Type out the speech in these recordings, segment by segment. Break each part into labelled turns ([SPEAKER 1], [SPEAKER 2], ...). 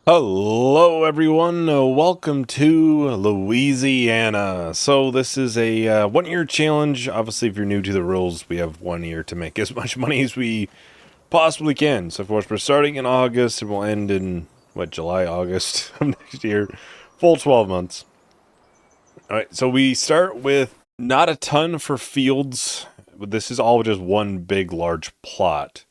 [SPEAKER 1] Hello, everyone. Welcome to Louisiana. So this is a one-year challenge. Obviously, if you're new to the rules, we have 1 year to make as much money as we possibly can. So, of course, we're starting in August and we'll end in, July, August of next year. Full 12 months. All right, so we start with not a ton for fields. This is all just one big, large plot.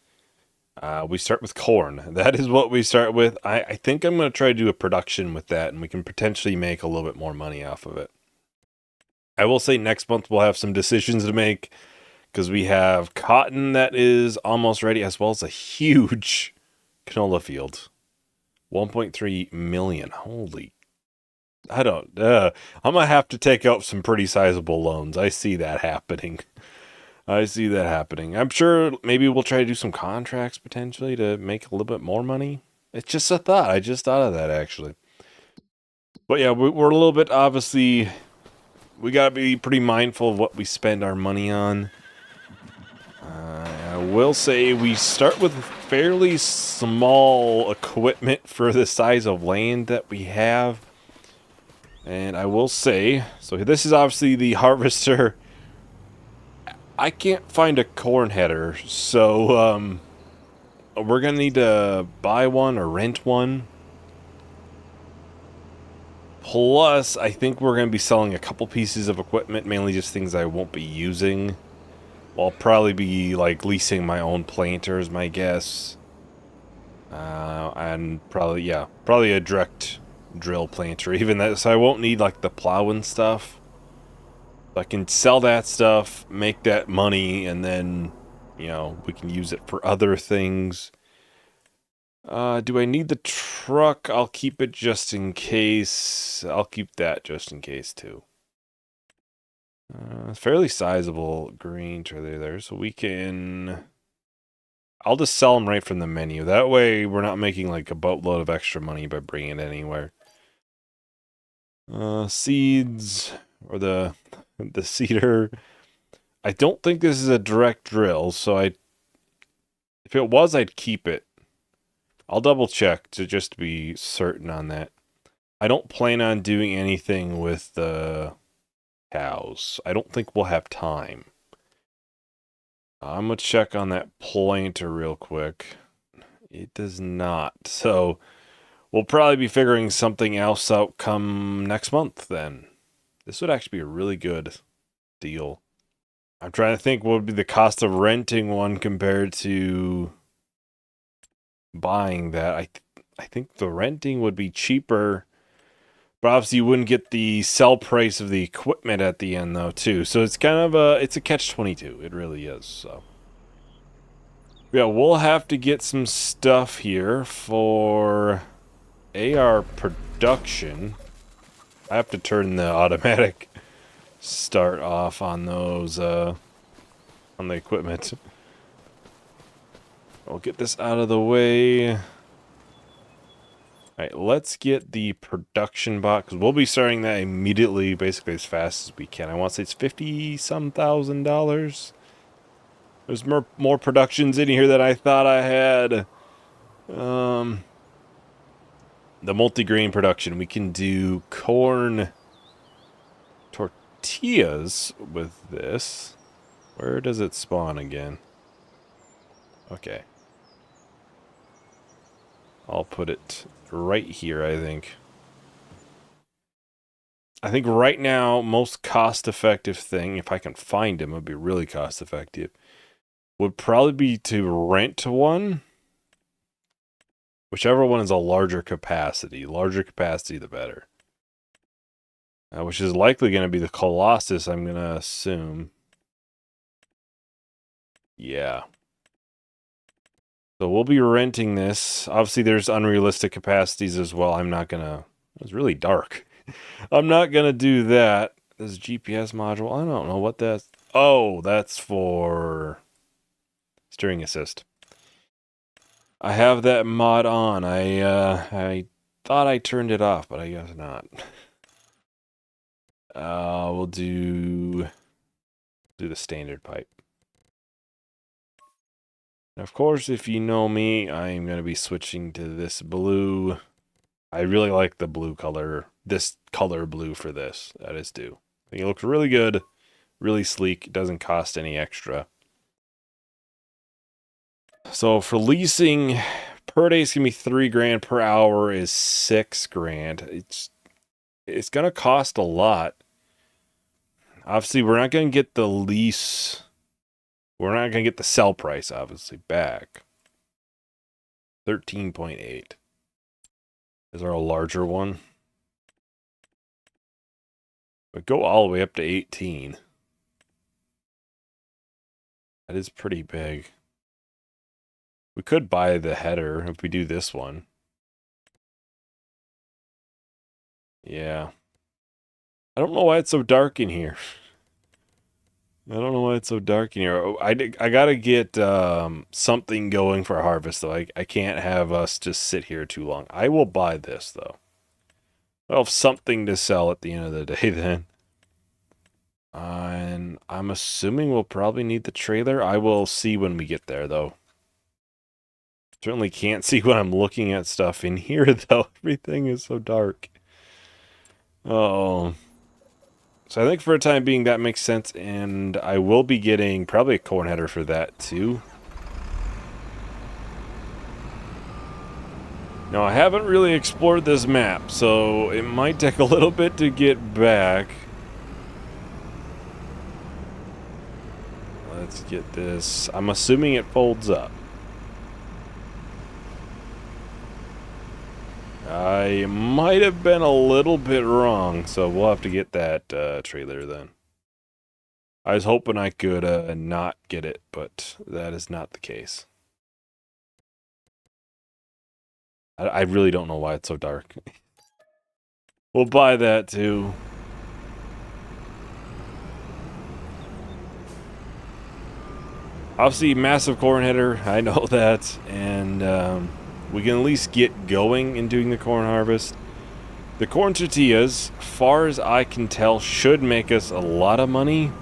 [SPEAKER 1] We start with corn. That is what we start with. I think I'm going to try to do a production with that, and we can potentially make a little bit more money off of it. I will say next month we'll have some decisions to make because we have cotton that is almost ready, as well as a huge canola field. 1.3 million. Holy. I don't. I'm going to have to take out some pretty sizable loans. I see that happening. I see that happening. I'm sure maybe we'll try to do some contracts potentially to make a little bit more money. It's just a thought. I just thought of that actually. But yeah, we're a little bit obviously. We gotta be pretty mindful of what we spend our money on. I will say we start with fairly small equipment for the size of land that we have. And I will say, so this is obviously the harvester. I can't find a corn header, so we're gonna need to buy one or rent one. Plus, I think we're gonna be selling a couple pieces of equipment, mainly just things I won't be using. I'll probably be like leasing my own planters, my guess. And probably a direct drill planter, even that, so I won't need like the plow and stuff. I can sell that stuff, make that money, and then, we can use it for other things. Do I need the truck? I'll keep it just in case. I'll keep that just in case, too. Fairly sizable green trailer there, so we can... I'll just sell them right from the menu. That way, we're not making like a boatload of extra money by bringing it anywhere. Seeds, or the seeder. I don't think this is a direct drill, so if it was, I'd keep it. I'll double check to just be certain on that. I don't plan on doing anything with the cows. I don't think we'll have time. I'm gonna check on that planter real quick. It does not. So we'll probably be figuring something else out come next month then. This would actually be a really good deal. I'm trying to think what would be the cost of renting one compared to buying that. I think the renting would be cheaper, but obviously you wouldn't get the sell price of the equipment at the end though too. So it's kind of it's a catch-22. It really is. So yeah, we'll have to get some stuff here for AR production. I have to turn the automatic start off on those on the equipment. I'll get this out of the way. Alright, let's get the production bot, because we'll be starting that immediately, basically as fast as we can. I want to say it's 50-some thousand dollars. There's more productions in here than I thought I had. The multi-grain production. We can do corn tortillas with this. Where does it spawn again? Okay. I'll put it right here, I think. I think right now, most cost-effective thing, if I can find them, it would be really cost-effective, would probably be to rent one. Whichever one is a larger capacity. Larger capacity, the better. Which is likely going to be the Colossus, I'm going to assume. Yeah. So we'll be renting this. Obviously, there's unrealistic capacities as well. I'm not going to... It's really dark. I'm not going to do that. This GPS module, I don't know what that's... Oh, that's for steering assist. I have that mod on. I thought I turned it off, but I guess not. We'll do the standard pipe. Of course, if you know me, I'm going to be switching to this blue I really like the blue color, this color blue for this. That is due. I think it looks really good, really sleek. It doesn't cost any extra. So for leasing, per day is gonna be $3,000. Per hour is $6,000. It's gonna cost a lot. Obviously, we're not gonna get the lease. We're not gonna get the sell price, obviously, back. 13.8. Is there a larger one? But go all the way up to 18. That is pretty big. We could buy the header if we do this one. Yeah. I don't know why it's so dark in here. I don't know why it's so dark in here. Oh, I gotta get something going for harvest, though. I can't have us just sit here too long. I will buy this, though. I'll have something to sell at the end of the day, then. And I'm assuming we'll probably need the trailer. I will see when we get there, though. Certainly can't see when I'm looking at stuff in here, though. Everything is so dark. Oh. So I think for a time being that makes sense, and I will be getting probably a corn header for that, too. Now, I haven't really explored this map, so it might take a little bit to get back. Let's get this. I'm assuming it folds up. I might have been a little bit wrong, so we'll have to get that trailer then. I was hoping I could not get it, but that is not the case. I really don't know why it's so dark. We'll buy that too. Obviously, massive corn header. I know that, and we can at least get going in doing the corn harvest. The corn tortillas, far as I can tell, should make us a lot of money.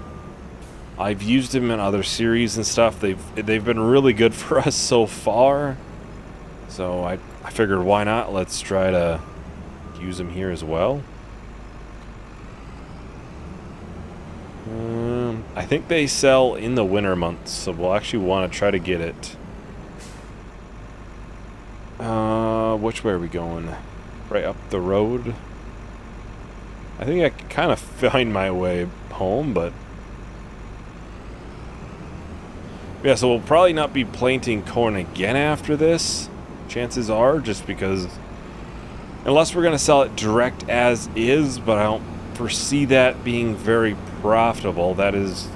[SPEAKER 1] I've used them in other series and stuff. They've been really good for us so far. So I figured, why not? Let's try to use them here as well. I think they sell in the winter months, so we'll actually want to try to get it. Which way are we going? Right up the road? I think I can kind of find my way home, but... yeah, so we'll probably not be planting corn again after this. Chances are, just because... unless we're going to sell it direct as is, but I don't foresee that being very profitable. That is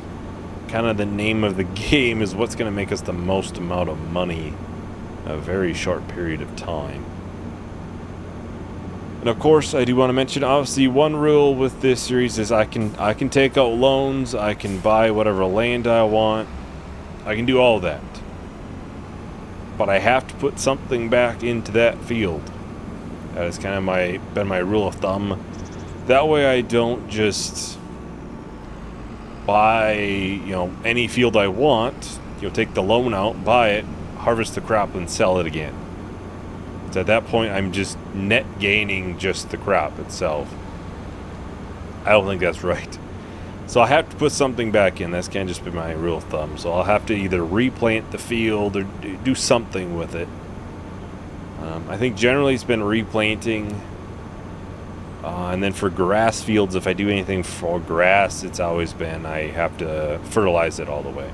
[SPEAKER 1] kind of the name of the game, is what's going to make us the most amount of money in a very short period of time. And of course, I do want to mention, obviously, one rule with this series is I can take out loans, I can buy whatever land I want, I can do all of that. But I have to put something back into that field. That has kind of been my rule of thumb. That way I don't just buy, any field I want, take the loan out, buy it, harvest the crop, and sell it again. So at that point, I'm just net gaining just the crop itself. I don't think that's right. So I have to put something back in. That's kind of just been my rule of thumb. So I'll have to either replant the field or do something with it. I think generally it's been replanting. And then for grass fields, if I do anything for grass, it's always been I have to fertilize it all the way.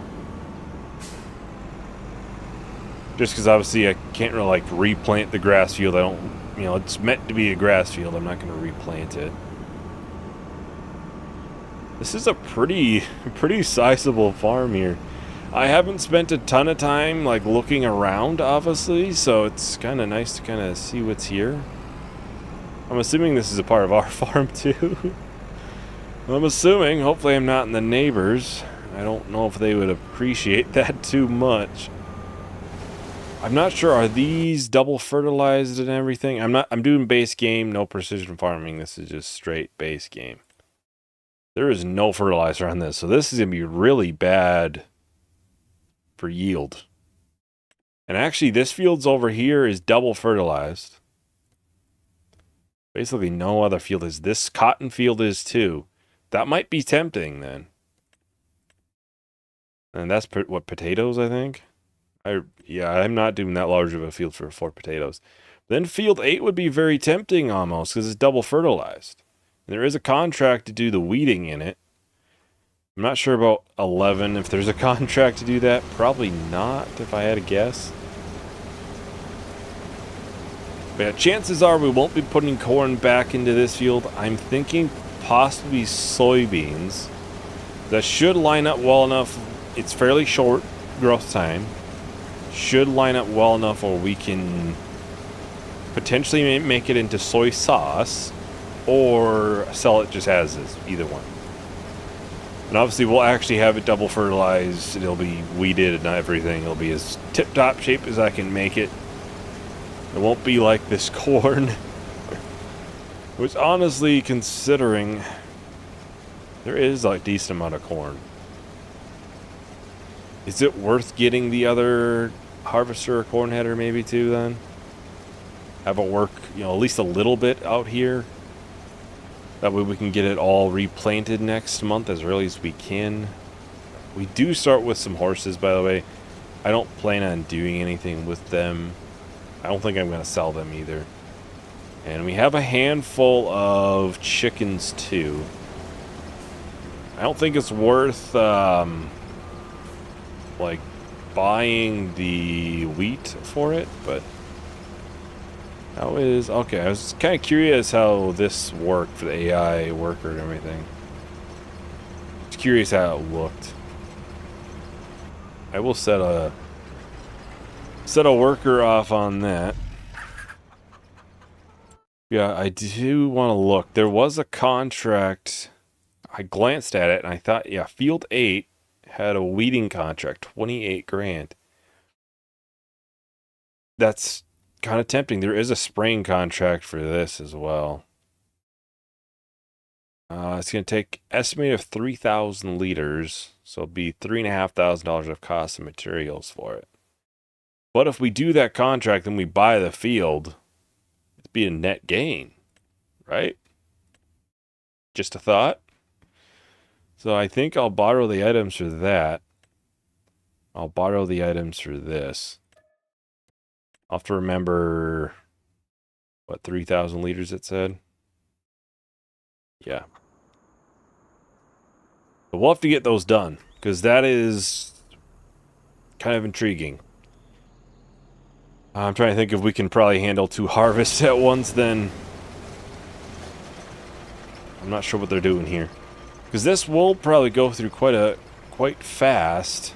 [SPEAKER 1] Just because obviously I can't really replant the grass field. I don't, it's meant to be a grass field. I'm not going to replant it. This is a pretty sizable farm here. I haven't spent a ton of time looking around, obviously, so it's kind of nice to kind of see what's here. I'm assuming this is a part of our farm too. I'm assuming. Hopefully I'm not in the neighbors. I don't know if they would appreciate that too much. I'm not sure. Are these double fertilized and everything? I'm doing base game, no precision farming. This is just straight base game. There is no fertilizer on this, so this is going to be really bad for yield. And actually, this field's over here is double fertilized. Basically, no other field is. This cotton field is too. That might be tempting then. And that's what, potatoes, I think? Yeah, I'm not doing that large of a field for potatoes. Then field 8 would be very tempting almost because it's double fertilized. And there is a contract to do the weeding in it. I'm not sure about 11 if there's a contract to do that. Probably not if I had to guess. But yeah, chances are we won't be putting corn back into this field. I'm thinking possibly soybeans. That should line up well enough. It's fairly short growth time. Should line up well enough where we can potentially make it into soy sauce or sell it just as is. Either one. And obviously we'll actually have it double fertilized. It'll be weeded and everything. It'll be as tip-top shape as I can make it. It won't be like this corn. Which honestly, considering there is a decent amount of corn. Is it worth getting the other harvester or corn header maybe too then? Have it work, at least a little bit out here. That way we can get it all replanted next month as early as we can. We do start with some horses, by the way. I don't plan on doing anything with them. I don't think I'm going to sell them either. And we have a handful of chickens too. I don't think it's worth like buying the wheat for it, but how is okay? I was kind of curious how this worked for the AI worker and everything. Just curious how it looked. I will set a worker off on that. Yeah, I do want to look. There was a contract. I glanced at it and I thought, yeah, Field 8 had a weeding contract, 28 grand. That's kind of tempting. There is a spraying contract for this as well. It's going to take estimate of 3,000 liters, so it'll be $3,500 of cost of materials for it. But if we do that contract and we buy the field, it'd be a net gain, right? Just a thought. So I think I'll borrow the items for that. I'll borrow the items for this. I'll have to remember, what, 3,000 liters it said? Yeah. But we'll have to get those done, because that is kind of intriguing. I'm trying to think if we can probably handle 2 harvests at once then. I'm not sure what they're doing here. Because this will probably go through quite fast.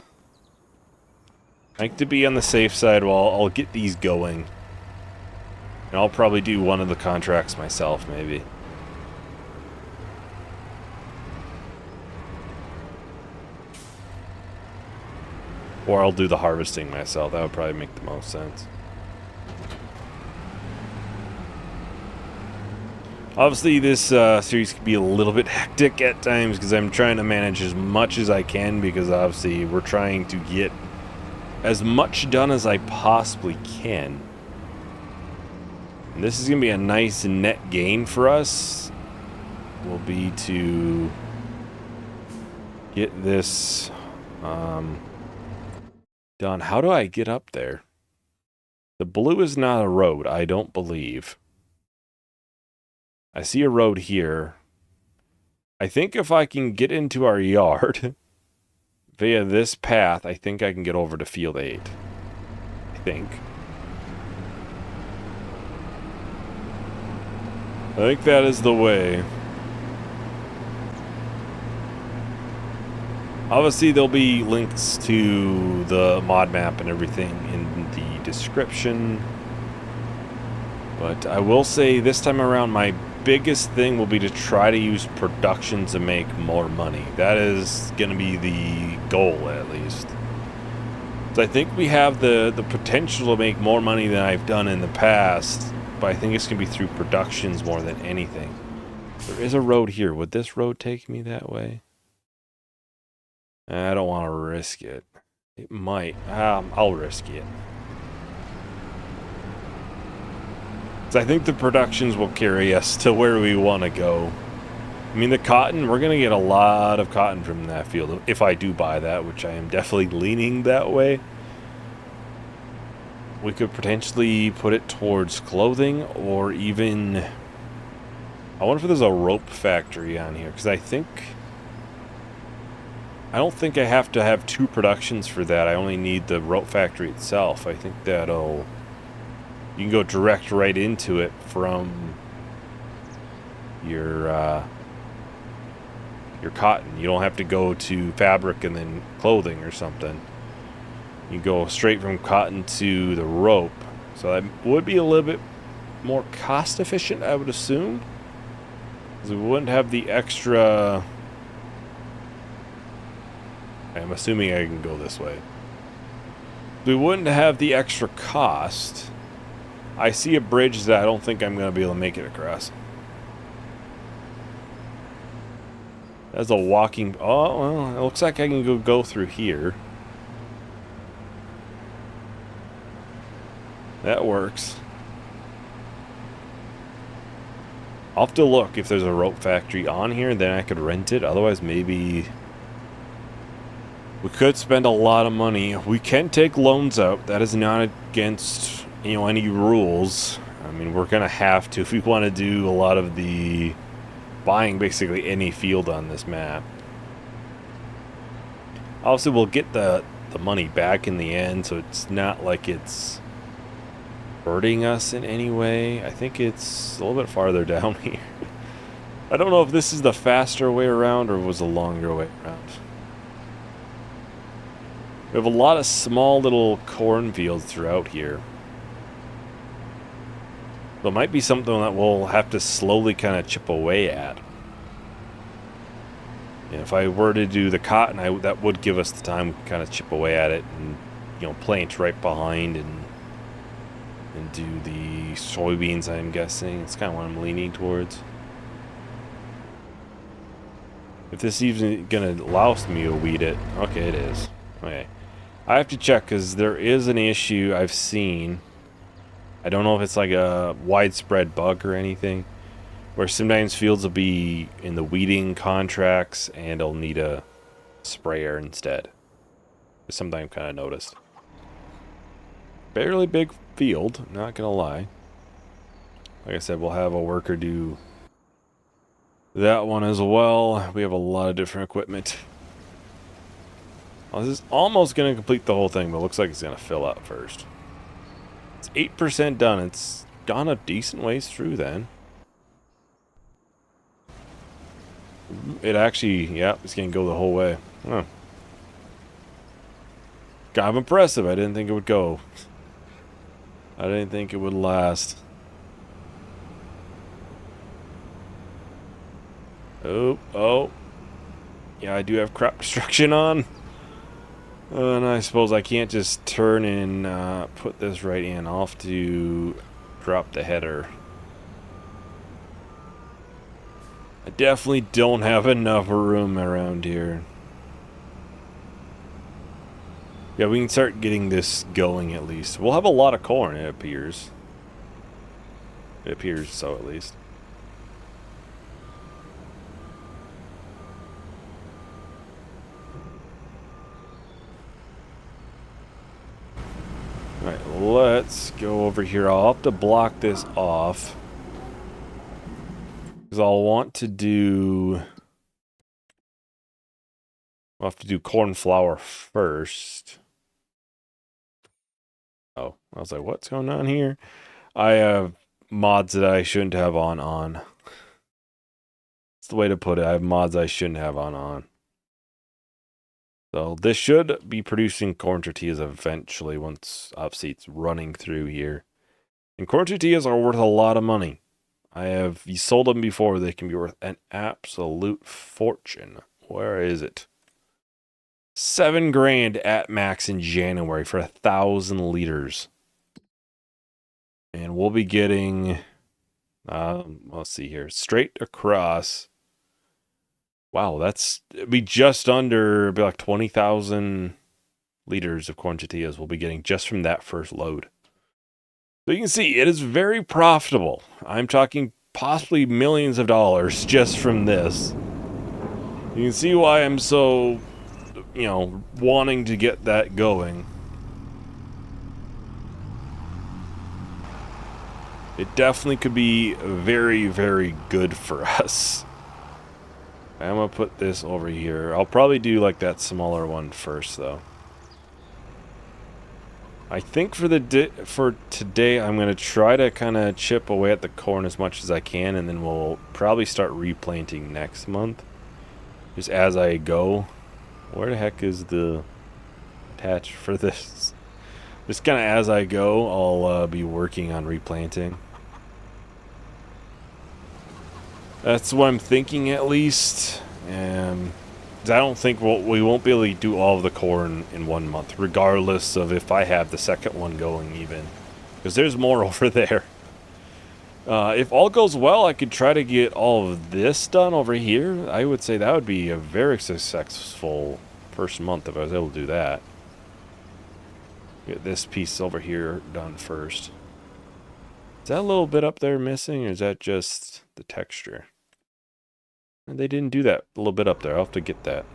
[SPEAKER 1] I like to be on the safe side while I'll get these going. And I'll probably do one of the contracts myself, maybe. Or I'll do the harvesting myself. That would probably make the most sense. Obviously, this series can be a little bit hectic at times because I'm trying to manage as much as I can, because obviously we're trying to get as much done as I possibly can. And this is going to be a nice net gain for us. Will be to get this done. How do I get up there? The blue is not a road, I don't believe. I see a road here. I think if I can get into our yard via this path, I think I can get over to Field 8. I think. I think that is the way. Obviously, there'll be links to the mod map and everything in the description. But I will say this time around, my biggest thing will be to try to use production to make more money. That is going to be the goal, at least. So I think we have the potential to make more money than I've done in the past, but I think it's going to be through productions more than anything. There is a road here. Would this road take me that way? I don't want to risk it. It might. I'll risk it. So I think the productions will carry us to where we want to go. I mean, the cotton, we're going to get a lot of cotton from that field if I do buy that, which I am definitely leaning that way. We could potentially put it towards clothing or even... I wonder if there's a rope factory on here, because I don't think I have to have 2 productions for that. I only need the rope factory itself. I think that'll... You can go direct right into it from your cotton. You don't have to go to fabric and then clothing or something. You go straight from cotton to the rope. So that would be a little bit more cost efficient, I would assume. Because we wouldn't have the extra... I'm assuming I can go this way. We wouldn't have the extra cost. I see a bridge that I don't think I'm going to be able to make it across. That's a walking... Oh, well, it looks like I can go through here. That works. I'll have to look if there's a rope factory on here, then I could rent it. Otherwise, maybe... We could spend a lot of money. We can take loans out. That is not against, any rules. I mean, we're going to have to if we want to do a lot of the... buying basically any field on this map. Obviously, we'll get the money back in the end, so it's not like it's hurting us in any way. I think it's a little bit farther down here. I don't know if this is the faster way around or was a longer way around. We have a lot of small little cornfields throughout here. So it might be something that we'll have to slowly kind of chip away at. And if I were to do the cotton, that would give us the time to kind of chip away at it and, plant right behind and do the soybeans, I'm guessing. It's kind of what I'm leaning towards. If this is even going to allow me to weed it. Okay, it is. Okay. I have to check because there is an issue I've seen. I don't know if it's like a widespread bug or anything, where sometimes fields will be in the weeding contracts and it'll need a sprayer instead. It's something I've kind of noticed. Fairly big field, not gonna lie. Like I said, we'll have a worker do that one as well. We have a lot of different equipment. Well, this is almost gonna complete the whole thing, but it looks like it's gonna fill up first. It's 8% done. It's gone a decent ways through then. It actually, yeah, it's gonna go the whole way. Huh. Kind of impressive. I didn't think it would go. I didn't think it would last. Oh. Yeah, I do have crop destruction on. And I suppose I can't just turn and put this right in. I'll have to drop the header. I definitely don't have enough room around here. Yeah, we can start getting this going at least. We'll have a lot of corn, it appears. It appears so, at least. Alright, let's go over here. I'll have to block this off. Because I'll want to do... I'll have to do corn flour first. Oh, I was like, what's going on here? I have mods that I shouldn't have on. That's the way to put it. I have mods I shouldn't have on. So this should be producing corn tortillas eventually once obviously it's running through here. And corn tortillas are worth a lot of money. You sold them before. They can be worth an absolute fortune. Where is it? $7,000 at max in January for 1,000 liters. And we'll be getting, let's see here, straight across. Wow, it'd be just under, it'd be like 20,000 liters of corn tortillas we'll be getting just from that first load. So you can see it is very profitable. I'm talking possibly millions of dollars just from this. You can see why I'm so, wanting to get that going. It definitely could be very, very good for us. I'm gonna put this over here. I'll probably do like that smaller one first, though. I think for today, I'm gonna try to kind of chip away at the corn as much as I can, and then we'll probably start replanting next month, just as I go. Where the heck is the attach for this? Just kind of as I go, I'll be working on replanting. That's what I'm thinking, at least. I don't think we won't be able to do all of the corn in 1 month, regardless of if I have the second one going even. Because there's more over there. If all goes well, I could try to get all of this done over here. I would say that would be a very successful first month if I was able to do that. Get this piece over here done first. Is that a little bit up there missing, or is that just the texture? They didn't do that a little bit up there. I'll have to get that.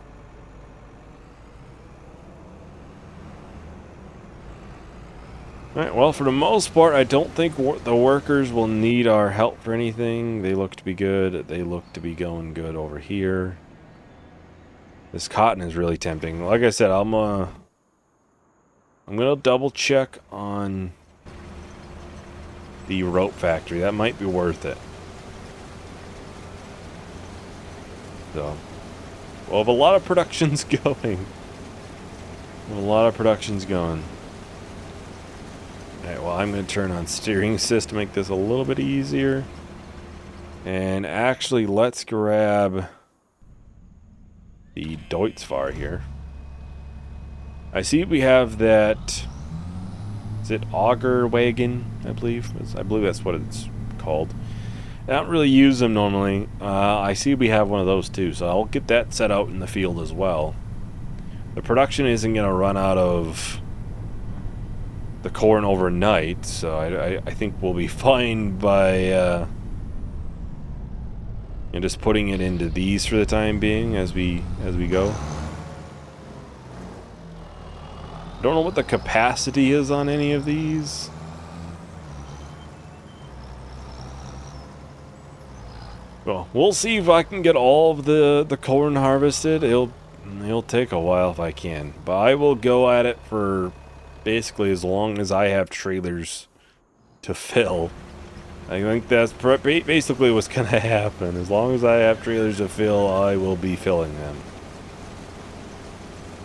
[SPEAKER 1] Alright, well, for the most part, I don't think the workers will need our help for anything. They look to be good. They look to be going good over here. This cotton is really tempting. Like I said, I'm gonna double check on the rope factory. That might be worth it. So, well, a lot of production's going. A lot of production's going. Alright, well, I'm going to turn on steering assist to make this a little bit easier. And actually, let's grab the Deutzfahr here. I see we have that. Is it auger wagon? I believe that's what it's called. I don't really use them normally. I see we have one of those too, so I'll get that set out in the field as well. The production isn't going to run out of the corn overnight, so I think we'll be fine by just putting it into these for the time being as we go. Don't know what the capacity is on any of these. Well, we'll see if I can get all of the corn harvested. It'll take a while if I can, but I will go at it for basically as long as I have trailers to fill. I think that's basically what's going to happen. As long as I have trailers to fill, I will be filling them.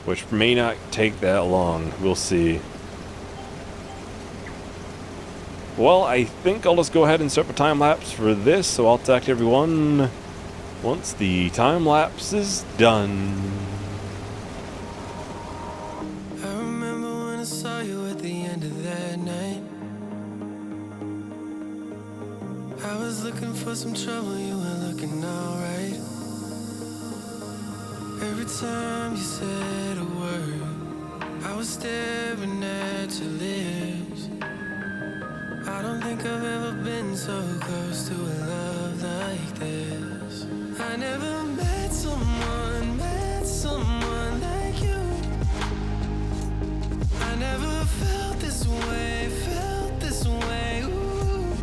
[SPEAKER 1] Which may not take that long. We'll see. Well, I think I'll just go ahead and start a time lapse for this, so I'll talk to everyone once the time lapse is done.
[SPEAKER 2] I remember when I saw you at the end of that night. I was looking for some trouble, you were looking alright. Every time you said a word, I was staring at your lips. I don't think I've ever been so close to a love like this. I never met someone like you. I never felt this way, ooh.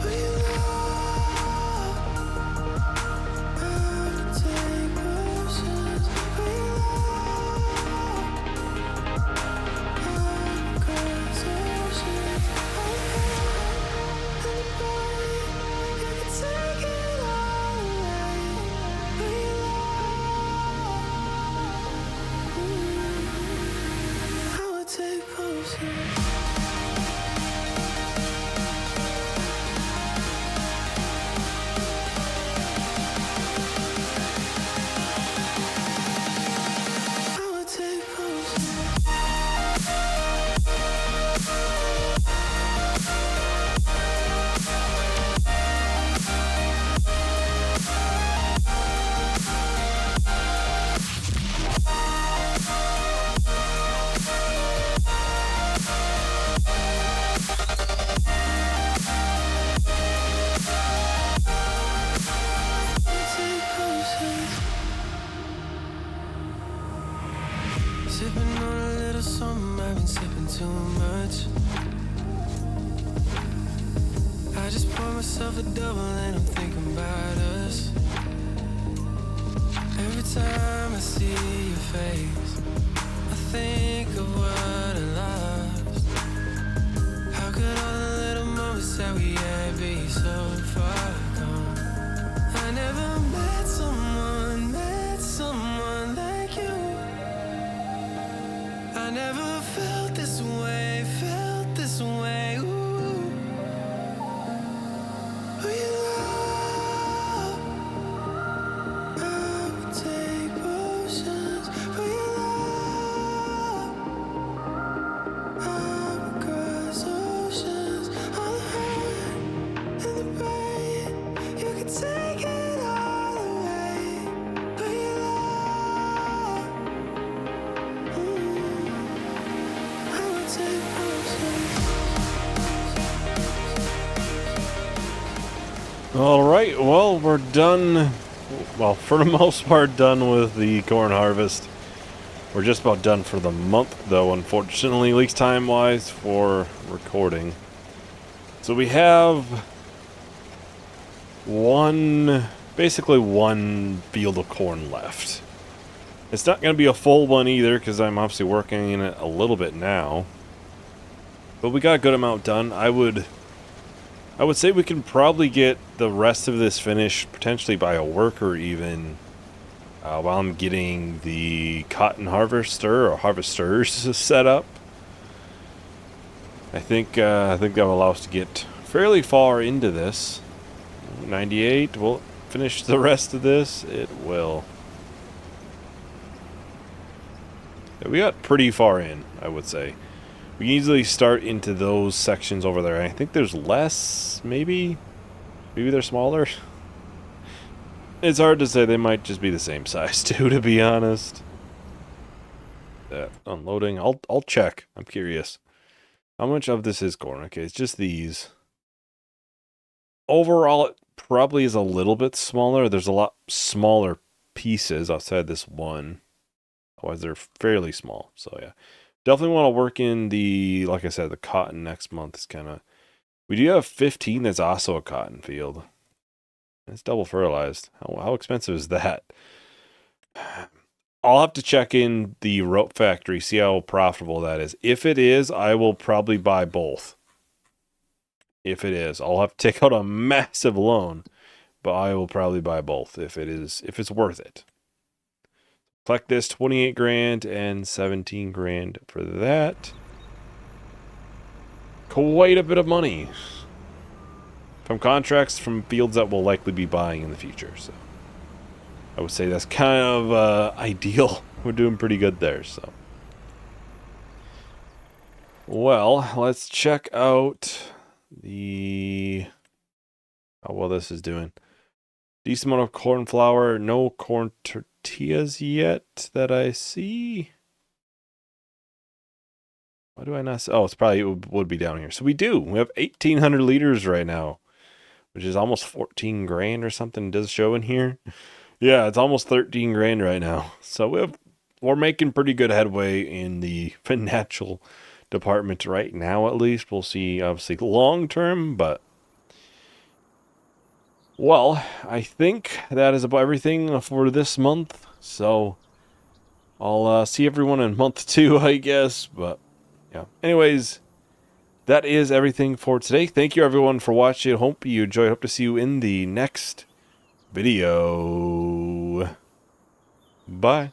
[SPEAKER 2] We love how to take potions. We love how to cross oceans. just pour myself a double and I'm thinking about us. Every time I see your face, I think of what I lost. How could all the little moments that we had be so far gone? I never met someone like you. I never felt this way, ooh. For your love, I would take potions. For your love, I would cross oceans. All the hurt and the pain, you could take it all away. For your love, I would take potions.
[SPEAKER 1] All right, well, we're done. Well, for the most part, done with the corn harvest. We're just about done for the month, though, unfortunately, at least time-wise, for recording. So we have basically one field of corn left. It's not going to be a full one either, because I'm obviously working in it a little bit now. But we got a good amount done. I would say we can probably get the rest of this finished, potentially by a worker even, while I'm getting the cotton harvester or harvesters set up. I think that will allow us to get fairly far into this. 98 will finish the rest of this. It will. Yeah, we got pretty far in, I would say. We can easily start into those sections over there. I think there's less, maybe? Maybe they're smaller? It's hard to say. They might just be the same size, too, to be honest. Unloading. I'll check. I'm curious. How much of this is corn? Okay, it's just these. Overall, it probably is a little bit smaller. There's a lot smaller pieces outside this one. Otherwise, they're fairly small. So, yeah. Definitely want to work in the, like I said, the cotton next month is kind of... We do have 15 that's also a cotton field. It's double fertilized. How expensive is that? I'll have to check in the rope factory, see how profitable that is. If it is, I will probably buy both. If it is. I'll have to take out a massive loan, but I will probably buy both if it's worth it. Collect this 28 grand and 17 grand for that. Quite a bit of money from contracts from fields that we'll likely be buying in the future. So I would say that's kind of ideal. We're doing pretty good there. So, well, let's check out how well this is doing. Decent amount of corn flour, no corn tortillas yet that I see. Why do I not see? Oh, it's probably, it would be down here. So we do. We have 1,800 liters right now, which is almost 14 grand or something. It does show in here. Yeah, it's almost 13 grand right now. So we're making pretty good headway in the financial department right now, at least. We'll see, obviously, long term, but... Well, I think that is about everything for this month, so I'll see everyone in month 2, I guess, but yeah. Anyways, that is everything for today. Thank you, everyone, for watching. Hope you enjoyed. Hope to see you in the next video. Bye.